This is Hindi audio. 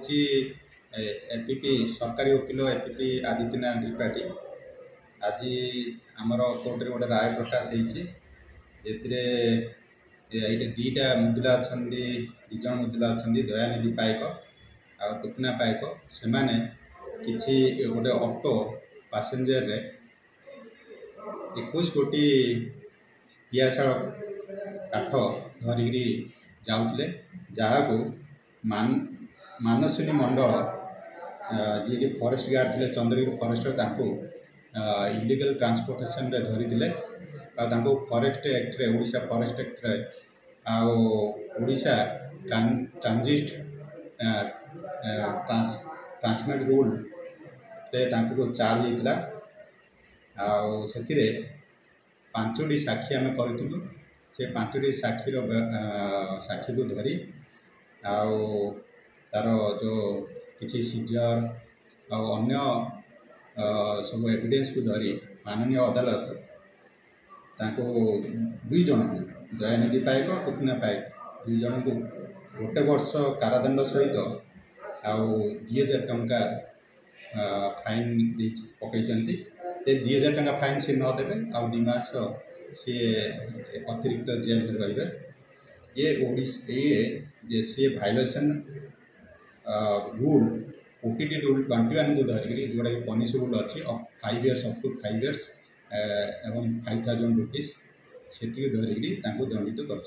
एपीपी सरकारी वकिल एपीपी आदित्यनारायण त्रिपाठी। आज आमर कोर्टे गोटे राय प्रकाश होती ये दीटा मुद्रा अच्छा दिज मुद्रा अच्छा दयानिधि पाइक आ टुकुना पाइक से माने किसी गोटे ऑटो पैसेंजर रे 21 कोटी पियाशाल काठ धरिकी जाऊले जहाँ मानसिनी मंडल जी कि फॉरेस्ट गार्ड थे चंद्रगिरी फॉरेस्टर इलीगल ट्रांसपोर्टेशन रे धरी फॉरेस्ट एक्ट रे ओडिशा फॉरेस्ट एक्ट रे ओडिशा ट्रांजिट ट्रांसमिट रूल रे चार्ज होता से 5टी साक्षी आम करूँ से 5टी साक्षीर साक्षी को धरी तार जो किसी सीजर अन्य सब एविडेंस को धरी माननीय अदालत दुई जन को दयानिधि पाइक टुकुना पाइक 2 जन को 1 वर्ष कारादंड सहित 2000 टंका फाइन पकई 2000 टंका फाइन सी नदेवे आ 2 मास सी अतिरिक्त जेल रे ये सी भायोलेसन रूल ओटीटी रूल 21 को धरिकी जोटा कि पनिशेबल अच्छी 5 years अप टू 5 years एवं 5000 रुपीज से धरिकी दंडित कर।